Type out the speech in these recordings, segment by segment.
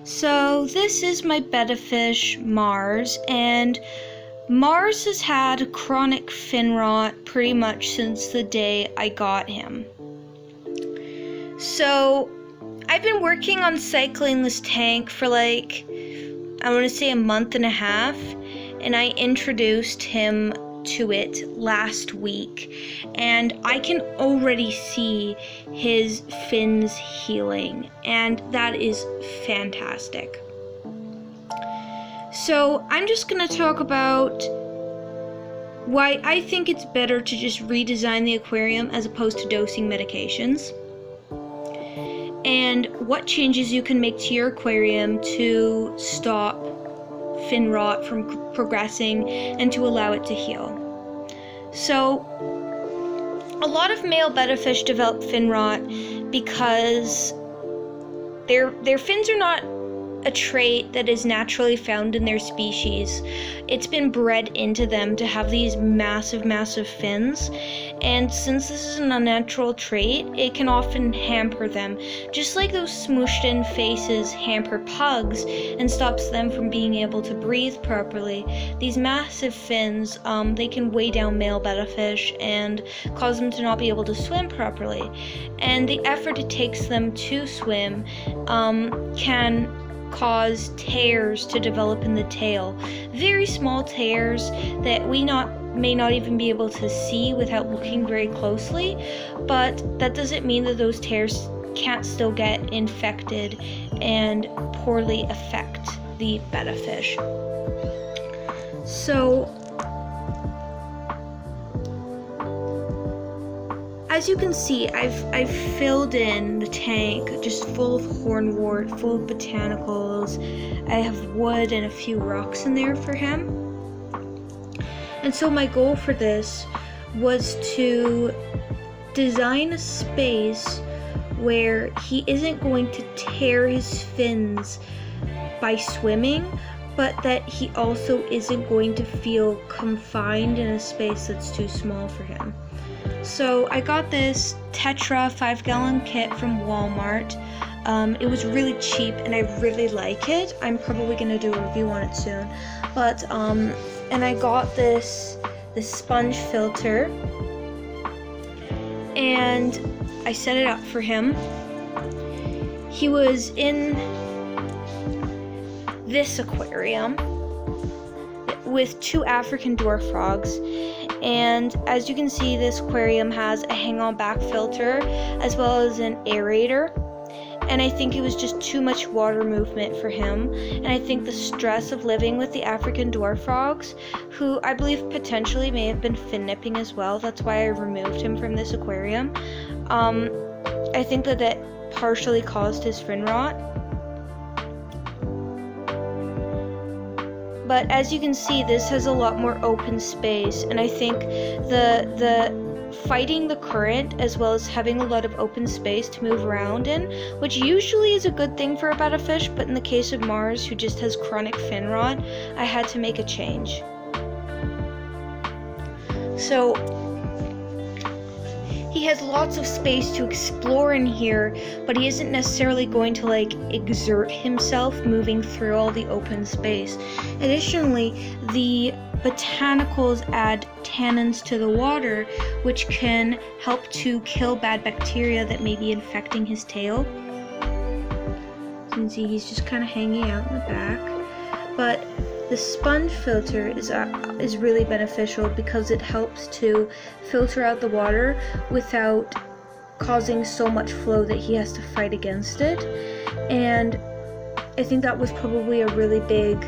So this is my betta fish, Mars, and Mars has had chronic fin rot pretty much since the day I got him. So I've been working on cycling this tank for I want to say a month and a half, and I introduced him to it last week, and I can already see his fins healing, and that is fantastic. So I'm just going to talk about why I think it's better to just redesign the aquarium as opposed to dosing medications, and what changes you can make to your aquarium to stop fin rot from progressing and to allow it to heal. So a lot of male betta fish develop fin rot because their fins are not a trait that is naturally found in their species. It's been bred into them to have these massive fins, and since this is an unnatural trait, it can often hamper them, just like those smooshed in faces hamper pugs and stops them from being able to breathe properly. These massive fins, they can weigh down male betta fish and cause them to not be able to swim properly, and the effort it takes them to swim can cause tears to develop in the tail. Very small tears that we may not even be able to see without looking very closely, but that doesn't mean that those tears can't still get infected and poorly affect the betta fish. So as you can see, I've filled in the tank just full of hornwort, full of botanicals. I have wood and a few rocks in there for him. And so my goal for this was to design a space where he isn't going to tear his fins by swimming, but that he also isn't going to feel confined in a space that's too small for him. So I got this Tetra 5-gallon kit from Walmart. It was really cheap and I really like it. I'm probably going to do a review on it soon. But and I got this sponge filter, and I set it up for him. He was in this aquarium with 2 African dwarf frogs, and as you can see, this aquarium has a hang-on back filter as well as an aerator, and I think it was just too much water movement for him, and I think the stress of living with the African dwarf frogs, who I believe potentially may have been fin nipping as well, that's why I removed him from this aquarium. I think that partially caused his fin rot. But as you can see, this has a lot more open space, and I think the fighting the current as well as having a lot of open space to move around in, which usually is a good thing for a betta fish, but in the case of Mars, who just has chronic fin rot, I had to make a change. So he has lots of space to explore in here, but he isn't necessarily going to exert himself moving through all the open space. Additionally, the botanicals add tannins to the water, which can help to kill bad bacteria that may be infecting his tail. As you can see, he's just kind of hanging out in the back. But the sponge filter is really beneficial because it helps to filter out the water without causing so much flow that he has to fight against it. And I think that was probably a really big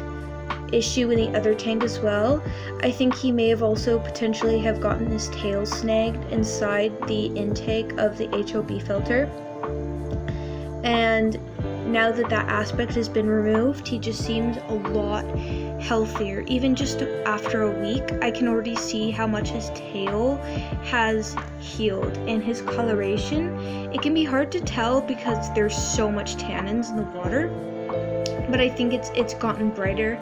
issue in the other tank as well. I think he may have also potentially have gotten his tail snagged inside the intake of the HOB filter. And now that aspect has been removed, he just seems a lot healthier. Even just after a week, I can already see how much his tail has healed, and his coloration, it can be hard to tell because there's so much tannins in the water, but I think it's gotten brighter.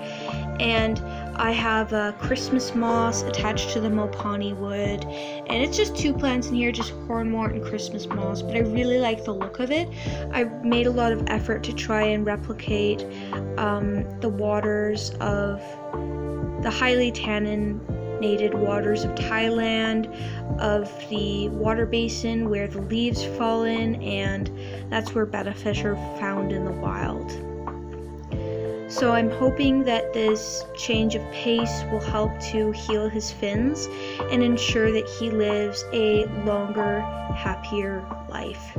And I have a Christmas moss attached to the Mopani wood, and it's just 2 plants in here, just hornwort and Christmas moss, but I really like the look of it. I made a lot of effort to try and replicate the waters of the highly tanninated waters of Thailand, of the water basin where the leaves fall in, and that's where betta fish are found in the wild. So I'm hoping that this change of pace will help to heal his fins and ensure that he lives a longer, happier life.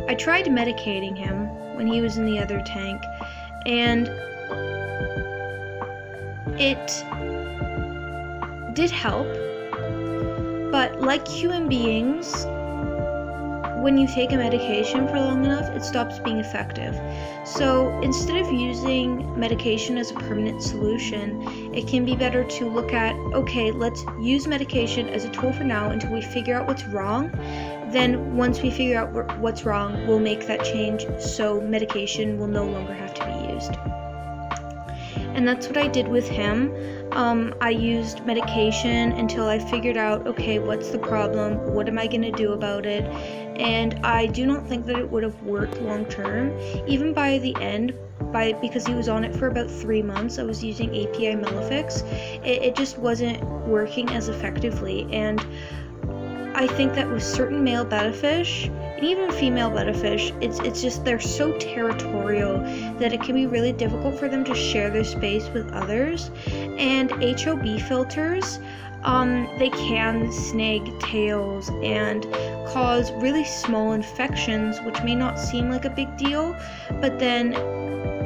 I tried medicating him when he was in the other tank, and it did help, but like human beings, when you take a medication for long enough, it stops being effective. So instead of using medication as a permanent solution, it can be better to look at, okay, let's use medication as a tool for now until we figure out what's wrong. Then once we figure out what's wrong, we'll make that change so medication will no longer have to be used. And that's what I did with him. I used medication until I figured out, okay, what's the problem? What am I going to do about it? And I do not think that it would have worked long term. Even by the end, because he was on it for about 3 months, I was using API Melifix. It just wasn't working as effectively. And I think that with certain male betta fish, and even female betta fish, it's just they're so territorial that it can be really difficult for them to share their space with others. And HOB filters, they can snag tails and cause really small infections, which may not seem like a big deal, but then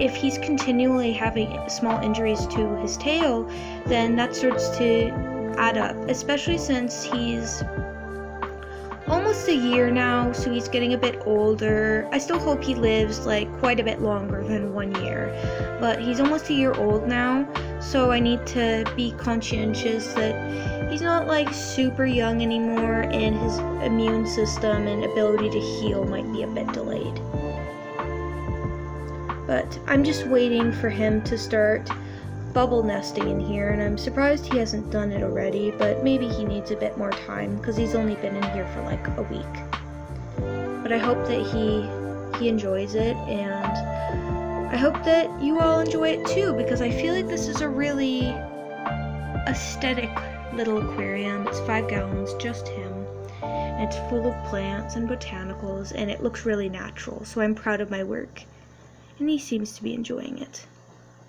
if he's continually having small injuries to his tail, then that starts to add up, especially since he's almost a year now, so he's getting a bit older. I still hope he lives like quite a bit longer than 1 year, but he's almost a year old now, so I need to be conscientious that he's not like super young anymore, and his immune system and ability to heal might be a bit delayed. But I'm just waiting for him to start bubble nesting in here, and I'm surprised he hasn't done it already, but maybe he needs a bit more time because he's only been in here for like a week. But I hope that he enjoys it, and I hope that you all enjoy it too, because I feel like this is a really aesthetic little aquarium. It's 5 gallons, just him, and it's full of plants and botanicals, and it looks really natural, so I'm proud of my work, and he seems to be enjoying it.